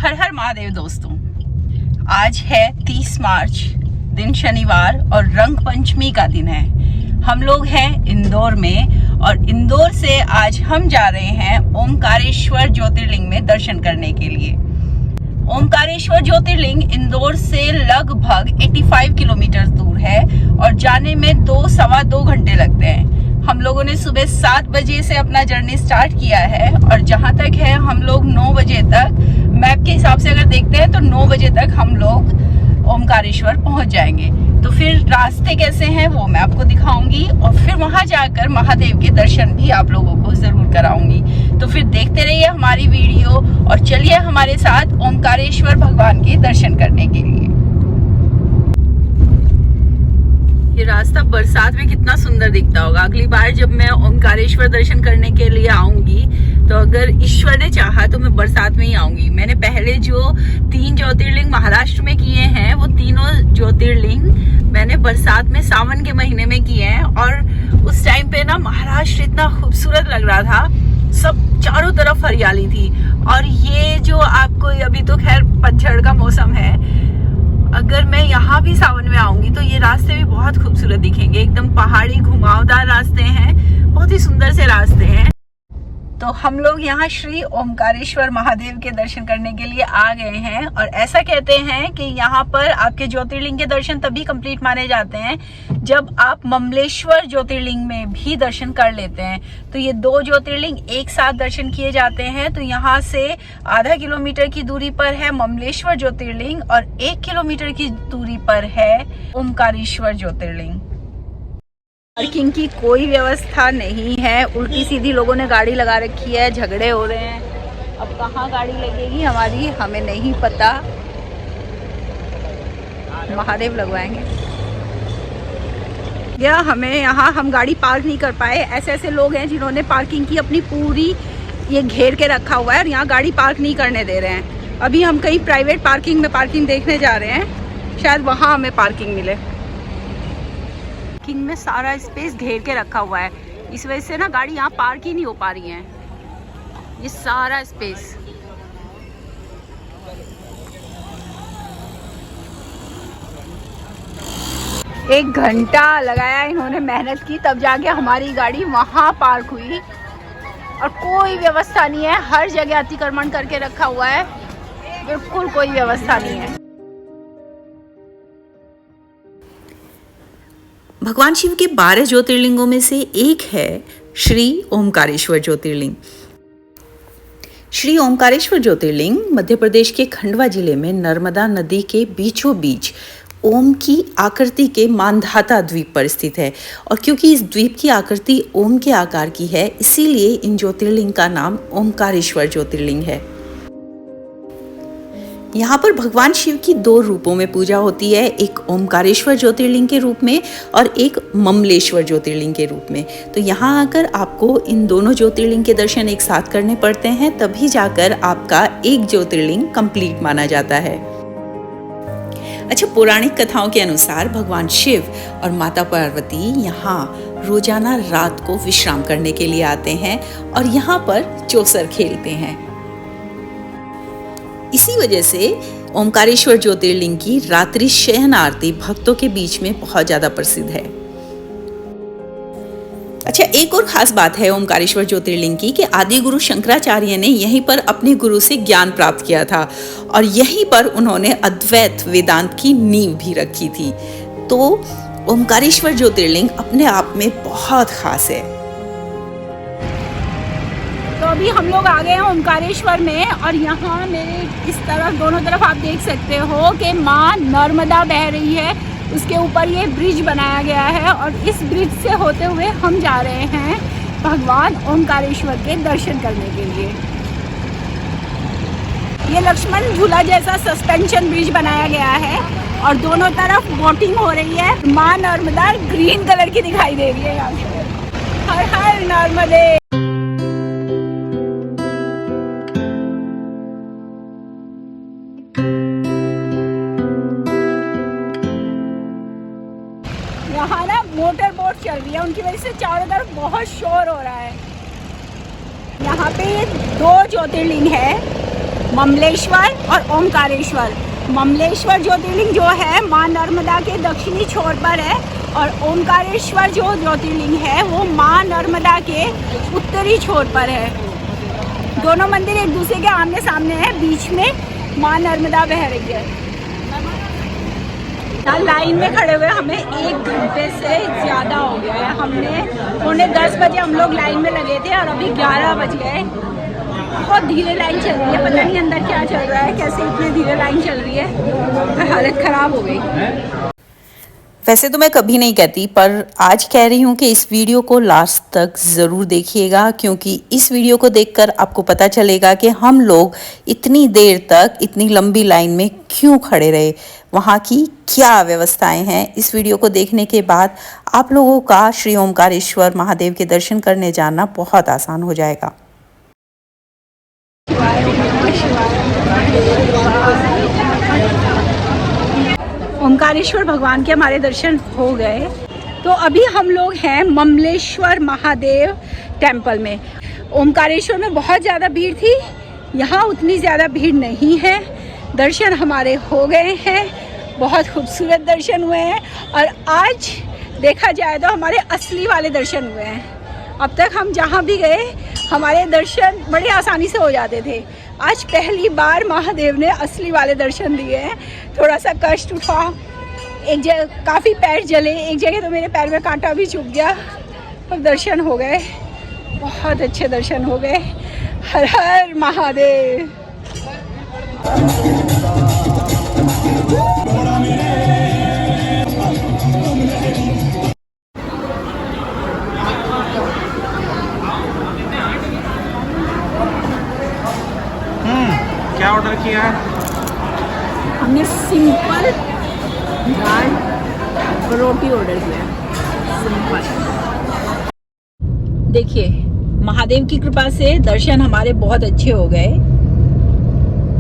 हर हर महादेव दोस्तों, आज है 30 मार्च, दिन शनिवार और रंग पंचमी का दिन है। हम लोग हैं इंदौर में और इंदौर से आज हम जा रहे हैं ओमकारेश्वर ज्योतिर्लिंग में दर्शन करने के लिए। ओमकारेश्वर ज्योतिर्लिंग इंदौर से लगभग 85 किलोमीटर दूर है और जाने में 2-2.25 घंटे लगते हैं। हम लोगों ने सुबह 7 बजे से अपना जर्नी स्टार्ट किया है और जहां तक है हम लोग 9 बजे तक, मैप के हिसाब से अगर देखते हैं तो 9 बजे तक हम लोग ओमकारेश्वर पहुंच जाएंगे। तो फिर रास्ते कैसे हैं वो मैं आपको दिखाऊंगी और फिर वहां जाकर महादेव के दर्शन भी आप लोगों को जरूर कराऊंगी। तो फिर देखते रहिए हमारी वीडियो और चलिए हमारे साथ ओमकारेश्वर भगवान के दर्शन करने के लिए। ये रास्ता बरसात में कितना सुंदर दिखता होगा। अगली बार जब मैं ओमकारेश्वर दर्शन करने के लिए आऊंगी तो अगर ईश्वर ने चाहा तो मैं बरसात में ही आऊंगी। मैंने पहले जो 3 ज्योतिर्लिंग महाराष्ट्र में किए हैं वो तीनों ज्योतिर्लिंग मैंने बरसात में सावन के महीने में किए हैं और उस टाइम पे ना महाराष्ट्र इतना खूबसूरत लग रहा था, सब चारों तरफ हरियाली थी। और ये जो आपको अभी तो खैर पतझड़ का मौसम है, अगर मैं यहाँ भी सावन में आऊंगी तो ये रास्ते भी बहुत खूबसूरत दिखेंगे। एकदम पहाड़ी घुमावदार रास्ते हैं, बहुत ही सुंदर से रास्ते हैं। तो हम लोग यहाँ श्री ओमकारेश्वर महादेव के दर्शन करने के लिए आ गए हैं और ऐसा कहते हैं कि यहाँ पर आपके ज्योतिर्लिंग के दर्शन तभी कंप्लीट माने जाते हैं जब आप ममलेश्वर ज्योतिर्लिंग में भी दर्शन कर लेते हैं। तो ये 2 ज्योतिर्लिंग एक साथ दर्शन किए जाते हैं। तो यहाँ से आधा किलोमीटर की दूरी पर है ममलेश्वर ज्योतिर्लिंग और 1 किलोमीटर की दूरी पर है ओमकारेश्वर ज्योतिर्लिंग। पार्किंग की कोई व्यवस्था नहीं है, उल्टी सीधी लोगों ने गाड़ी लगा रखी है, झगड़े हो रहे हैं। अब कहाँ गाड़ी लगेगी हमारी हमें नहीं पता, महादेव लगवाएंगे या हमें यहाँ हम गाड़ी पार्क नहीं कर पाए। ऐसे ऐसे लोग हैं जिन्होंने पार्किंग की अपनी पूरी ये घेर के रखा हुआ है और यहाँ गाड़ी पार्क नहीं करने दे रहे हैं। अभी हम कहीं प्राइवेट पार्किंग में पार्किंग देखने जा रहे हैं, शायद वहाँ हमें पार्किंग मिले। में सारा स्पेस घेर के रखा हुआ है, इस वजह से ना गाड़ी यहाँ पार्क ही नहीं हो पा रही है। ये सारा स्पेस एक घंटा लगाया इन्होंने, मेहनत की, तब जाके हमारी गाड़ी वहां पार्क हुई और कोई व्यवस्था नहीं है। हर जगह अतिक्रमण करके रखा हुआ है, बिल्कुल कोई व्यवस्था नहीं है। भगवान शिव के 12 ज्योतिर्लिंगों में से एक है श्री ओमकारेश्वर ज्योतिर्लिंग। श्री ओमकारेश्वर ज्योतिर्लिंग मध्य प्रदेश के खंडवा जिले में नर्मदा नदी के बीचों बीच ओम की आकृति के मानधाता द्वीप पर स्थित है। और क्योंकि इस द्वीप की आकृति ओम के आकार की है, इसीलिए इन ज्योतिर्लिंग का नाम ओमकारेश्वर ज्योतिर्लिंग है। यहाँ पर भगवान शिव की 2 रूपों में पूजा होती है, एक ओमकारेश्वर ज्योतिर्लिंग के रूप में और एक ममलेश्वर ज्योतिर्लिंग के रूप में। तो यहाँ आकर आपको इन दोनों ज्योतिर्लिंग के दर्शन एक साथ करने पड़ते हैं, तभी जाकर आपका एक ज्योतिर्लिंग कंप्लीट माना जाता है। अच्छा, पौराणिक कथाओं के अनुसार भगवान शिव और माता पार्वती यहाँ रोजाना रात को विश्राम करने के लिए आते हैं और यहाँ पर चौसर खेलते हैं। इसी वजह से ओमकारेश्वर ज्योतिर्लिंग की रात्रि शयन आरती भक्तों के बीच में बहुत ज्यादा प्रसिद्ध है। अच्छा, एक और खास बात है ओमकारेश्वर ज्योतिर्लिंग की कि आदि गुरु शंकराचार्य ने यहीं पर अपने गुरु से ज्ञान प्राप्त किया था और यहीं पर उन्होंने अद्वैत वेदांत की नींव भी रखी थी। तो ओमकारेश्वर ज्योतिर्लिंग अपने आप में बहुत खास है। तो अभी हम लोग आ गए हैं ओमकारेश्वर में और यहाँ मेरे इस तरफ दोनों तरफ आप देख सकते हो कि माँ नर्मदा बह रही है, उसके ऊपर ये ब्रिज बनाया गया है और इस ब्रिज से होते हुए हम जा रहे हैं भगवान ओमकारेश्वर के दर्शन करने के लिए। ये लक्ष्मण झूला जैसा सस्पेंशन ब्रिज बनाया गया है और दोनों तरफ बोटिंग हो रही है। माँ नर्मदा ग्रीन कलर की दिखाई दे रही है यहाँ से। हर हर नर्मदे। यहाँ ना मोटर बोट चल रही है, उनकी वजह से चारों तरफ बहुत शोर हो रहा है। यहाँ पे 2 ज्योतिर्लिंग है ममलेश्वर और ओमकारेश्वर। ममलेश्वर ज्योतिर्लिंग जो है माँ नर्मदा के दक्षिणी छोर पर है और ओमकारेश्वर जो ज्योतिर्लिंग है वो माँ नर्मदा के उत्तरी छोर पर है। दोनों मंदिर एक दूसरे के आमने सामने हैं, बीच में माँ नर्मदा बह रही है। लाइन में खड़े हुए हमें 1 घंटे से ज़्यादा हो गया है। हमने 9:45 बजे हम लोग लाइन में लगे थे और अभी 11 बज गए। बहुत धीरे लाइन चल रही है, पता नहीं अंदर क्या चल रहा है, कैसे इतनी धीरे लाइन चल रही है, हालत ख़राब हो गई। वैसे तो मैं कभी नहीं कहती, पर आज कह रही हूँ कि इस वीडियो को लास्ट तक ज़रूर देखिएगा, क्योंकि इस वीडियो को देखकर आपको पता चलेगा कि हम लोग इतनी देर तक इतनी लंबी लाइन में क्यों खड़े रहे, वहाँ की क्या व्यवस्थाएं हैं। इस वीडियो को देखने के बाद आप लोगों का श्री ओमकारेश्वर महादेव के दर्शन करने जाना बहुत आसान हो जाएगा। ओमकारेश्वर भगवान के हमारे दर्शन हो गए। तो अभी हम लोग हैं ममलेश्वर महादेव टेम्पल में। ओमकारेश्वर में बहुत ज़्यादा भीड़ थी, यहाँ उतनी ज़्यादा भीड़ नहीं है। दर्शन हमारे हो गए हैं, बहुत खूबसूरत दर्शन हुए हैं और आज देखा जाए तो हमारे असली वाले दर्शन हुए हैं। अब तक हम जहाँ भी गए हमारे दर्शन बड़े आसानी से हो जाते थे, आज पहली बार महादेव ने असली वाले दर्शन दिए हैं। थोड़ा सा कष्ट उठा, एक जगह काफ़ी पैर जले, एक जगह तो मेरे पैर में कांटा भी चुभ गया, पर दर्शन हो गए, बहुत अच्छे दर्शन हो गए। हर हर महादेव। क्या ऑर्डर किया है? हमने सिंपल दाल रोटी ऑर्डर किया, सिंपल। देखिए महादेव की कृपा से दर्शन हमारे बहुत अच्छे हो गए।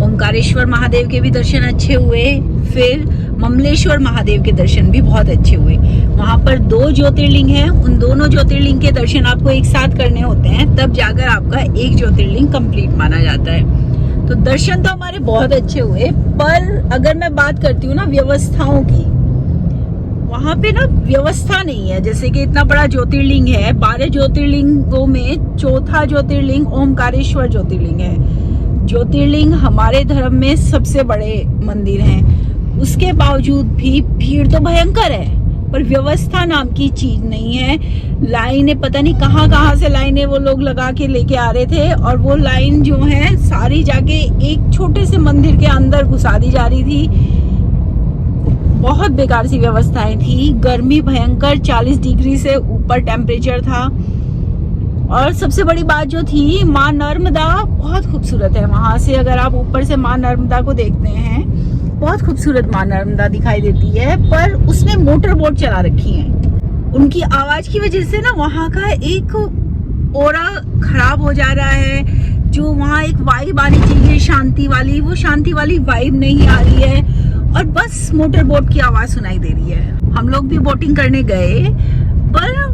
ओमकारेश्वर महादेव के भी दर्शन अच्छे हुए, फिर ममलेश्वर महादेव के दर्शन भी बहुत अच्छे हुए। वहाँ पर 2 ज्योतिर्लिंग हैं, उन दोनों ज्योतिर्लिंग के दर्शन आपको एक साथ करने होते हैं, तब जाकर आपका एक ज्योतिर्लिंग कंप्लीट माना जाता है। तो दर्शन तो हमारे बहुत अच्छे हुए, पर अगर मैं बात करती हूँ ना व्यवस्थाओं की, वहाँ पे ना व्यवस्था नहीं है। जैसे कि इतना बड़ा ज्योतिर्लिंग है, 12 ज्योतिर्लिंगों में चौथा ज्योतिर्लिंग ओमकारेश्वर ज्योतिर्लिंग है। ज्योतिर्लिंग हमारे धर्म में सबसे बड़े मंदिर हैं, उसके बावजूद भी भीड़ तो भयंकर है, पर व्यवस्था नाम की चीज नहीं है। लाइनें पता नहीं कहाँ से लाइनें वो लोग लगा के लेके आ रहे थे, और वो लाइन जो है सारी जाके एक छोटे से मंदिर के अंदर घुसा दी जा रही थी। बहुत बेकार सी व्यवस्थाएं थी, गर्मी भयंकर, 40 डिग्री से ऊपर टेम्परेचर था। और सबसे बड़ी बात जो थी, माँ नर्मदा बहुत खूबसूरत है। वहां से अगर आप ऊपर से माँ नर्मदा को देखते हैं, बहुत खूबसूरत माँ नर्मदा दिखाई देती है, पर उसमें मोटर बोट चला रखी है। उनकी आवाज की वजह से ना वहाँ का एक ओरा खराब हो जा रहा है। जो वहाँ एक वाइब आनी चाहिए शांति वाली, वो शांति वाली वाइब नहीं आ रही है, और बस मोटर बोट की आवाज सुनाई दे रही है। हम लोग भी बोटिंग करने गए, पर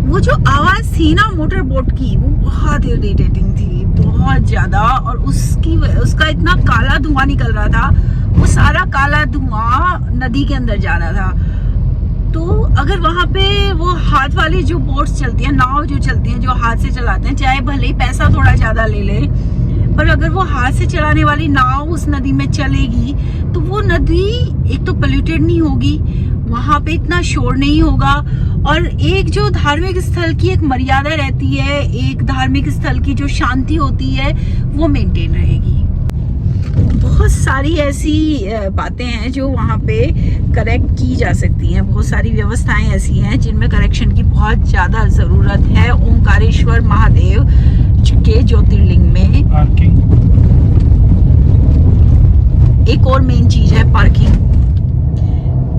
वो जो आवाज थी ना मोटर बोट की, वो बहुत इरिटेटिंग थी, बहुत ज्यादा। और उसका इतना काला धुआं निकल रहा था, वो सारा काला धुआं नदी के अंदर जा रहा था। तो अगर वहाँ पे वो हाथ वाली जो बोट्स चलती हैं, नाव जो चलती हैं, जो हाथ से चलाते हैं, चाहे भले ही पैसा थोड़ा ज्यादा ले ले, पर अगर वो हाथ से चलाने वाली नाव उस नदी में चलेगी तो वो नदी एक तो पोल्यूटेड नहीं होगी, वहां पे इतना शोर नहीं होगा, और एक जो धार्मिक स्थल की एक मर्यादा रहती है, एक धार्मिक स्थल की जो शांति होती है, वो मेंटेन रहेगी। बहुत सारी ऐसी बातें हैं जो वहाँ पे करेक्ट की जा सकती हैं, बहुत सारी व्यवस्थाएं ऐसी हैं जिनमें करेक्शन की बहुत ज़्यादा ज़रूरत है। ओमकारेश्वर महादेव के ज्योतिर्लिंग में एक और मेन चीज है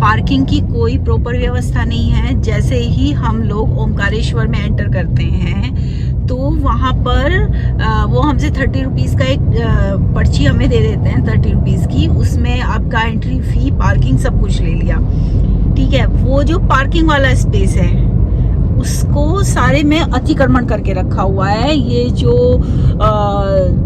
पार्किंग की कोई प्रॉपर व्यवस्था नहीं है। जैसे ही हम लोग ओमकारेश्वर में एंटर करते हैं तो वहाँ पर वो हमसे 30 रुपीज़ का एक पर्ची हमें दे देते हैं, 30 रुपीज़ की, उसमें आपका एंट्री फी, पार्किंग सब कुछ ले लिया, ठीक है। वो जो पार्किंग वाला स्पेस है उसको सारे में अतिक्रमण करके रखा हुआ है। ये जो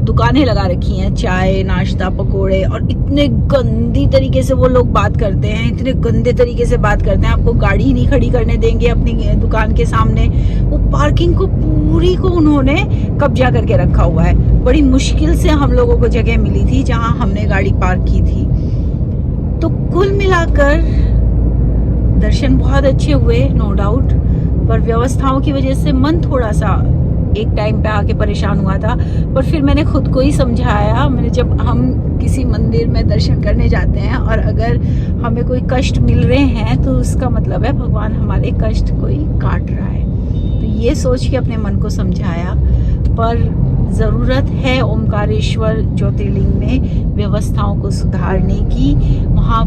दुकानें लगा रखी हैं, चाय नाश्ता पकोड़े, और इतने गंदी तरीके से वो लोग बात करते हैं, इतने गंदे तरीके से बात करते हैं, आपको गाड़ी ही नहीं खड़ी करने देंगे अपनी दुकान के सामने। वो पार्किंग को पूरी को उन्होंने कब्जा करके रखा हुआ है। बड़ी मुश्किल से हम लोगों को जगह मिली थी जहां हमने गाड़ी पार्क की थी। तो कुल मिलाकर दर्शन बहुत अच्छे हुए, नो डाउट, पर व्यवस्थाओं की वजह से मन थोड़ा सा एक टाइम पे आके परेशान हुआ था। पर फिर मैंने खुद को ही समझाया, मैंने जब हम किसी मंदिर में दर्शन करने जाते हैं और अगर हमें कोई कष्ट मिल रहे हैं तो उसका मतलब है भगवान हमारे कष्ट कोई काट रहा है। तो ये सोच के अपने मन को समझाया। पर ज़रूरत है ओमकारेश्वर ज्योतिर्लिंग में व्यवस्थाओं को सुधारने की। वहाँ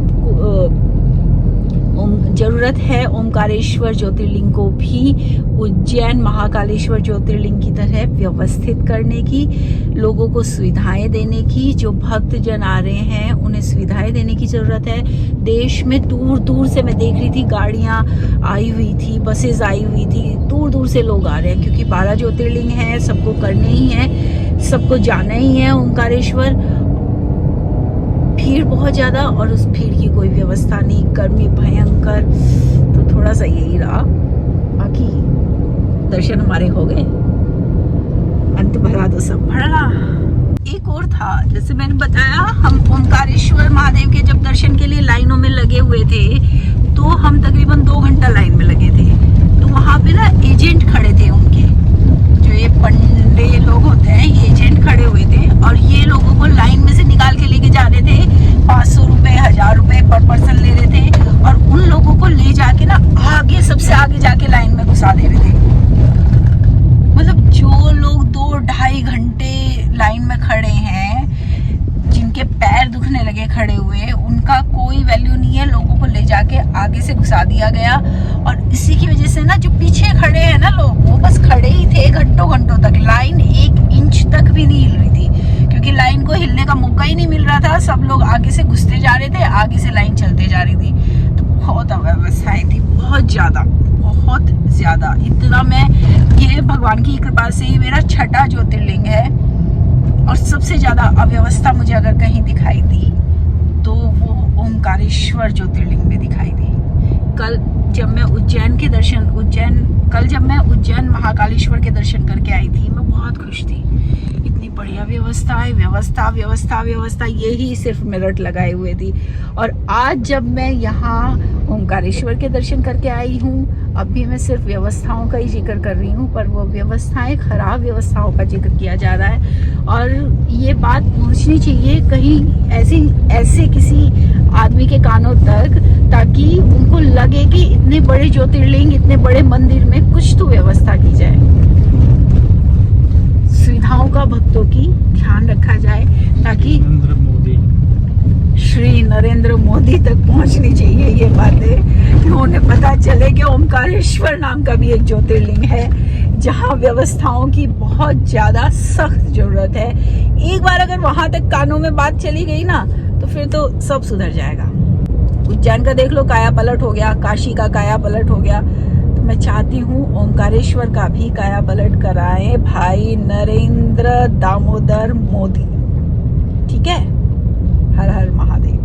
जरूरत है ओमकारेश्वर ज्योतिर्लिंग को भी उज्जैन महाकालेश्वर ज्योतिर्लिंग की तरह व्यवस्थित करने की, लोगों को सुविधाएं देने की। जो भक्तजन आ रहे हैं उन्हें सुविधाएं देने की जरूरत है। देश में दूर दूर से मैं देख रही थी गाड़ियां आई हुई थी, बसेस आई हुई थी, दूर दूर से लोग आ रहे हैं क्योंकि 12 ज्योतिर्लिंग है, सबको करने ही है, सबको जाना ही है ओमकारेश्वर। भीड़ बहुत ज्यादा और उस भीड़ की कोई व्यवस्था नहीं, गर्मी भयंकर, तो थोड़ा सा यही रहा। बाकी दर्शन हमारे हो गए, अंत भरा तो सब भरा। एक और था, जैसे मैंने बताया, हम ओमकारेश्वर महादेव के जब दर्शन के लिए लाइनों में लगे हुए थे तो हम तकरीबन 2 घंटा लाइन में लगे थे। तो वहां पे ना एजेंट खड़े थे, उनके जो ये पंडे लोग होते हैं, ये एजेंट खड़े हुए थे और ये लोगों को लाइन में से निकाल के लेके जा रहे थे। 500 रुपए 1000 रुपए पर पर्सन ले रहे थे और उन लोगों को ले जाके ना आगे, सबसे आगे जाके लाइन में घुसा दे रहे थे। मतलब जो लोग 2-2.5 घंटे लाइन में खड़े हैं, जिनके पैर दुखने लगे खड़े हुए, उनका कोई वैल्यू नहीं है। लोगों को ले जाके आगे से घुसा दिया गया और इसी की वजह से ना जो पीछे खड़े हैं ना लोग, वो बस खड़े ही थे घंटों घंटों तक। लाइन 1 इंच तक भी नहीं हिल रही थी क्योंकि लाइन को हिलने का मौका ही नहीं मिल रहा था। सब लोग आगे से घुसते जा रहे थे, आगे से लाइन चलते जा रही थी। तो बहुत अव्यवस्थाएं थी, बहुत ज्यादा, बहुत ज्यादा। इतना मैं, ये भगवान की कृपा से मेरा 6ठा ज्योतिर्लिंग है और सबसे ज्यादा अव्यवस्था मुझे अगर कहीं दिखाई दी तो वो ओमकारेश्वर ज्योतिर्लिंग में दिखाई दी। कल जब मैं उज्जैन महाकालेश्वर के दर्शन करके आई थी, मैं बहुत खुश थी। इतनी बढ़िया व्यवस्था है, व्यवस्था, यही सिर्फ मेरठ लगाए हुए थी। और आज जब मैं यहाँ ओमकारेश्वर के दर्शन करके आई हूँ, अभी मैं सिर्फ व्यवस्थाओं का ही जिक्र कर रही हूँ, पर वो व्यवस्थाएं, खराब व्यवस्थाओं का जिक्र किया जा रहा है। और ये बात पहुँचनी चाहिए कहीं ऐसे किसी आदमी के कानों तक, ताकि उनको लगे कि इतने बड़े ज्योतिर्लिंग, इतने बड़े मंदिर में कुछ तो व्यवस्था की जाए, सुविधाओं का भक्तों की ध्यान रखा जाए, ताकि श्री नरेंद्र मोदी तक पहुंचनी चाहिए ये बातें, कि उन्हें पता चले कि ओमकारेश्वर नाम का भी एक ज्योतिर्लिंग है जहां व्यवस्थाओं की बहुत ज्यादा सख्त जरूरत है। एक बार अगर वहां तक कानों में बात चली गई ना तो फिर तो सब सुधर जाएगा। उज्जैन का देख लो, काया पलट हो गया, काशी का काया पलट हो गया, तो मैं चाहती हूँ ओमकारेश्वर का भी काया पलट कराए भाई नरेंद्र दामोदर मोदी। ठीक है, हर हर महादेव।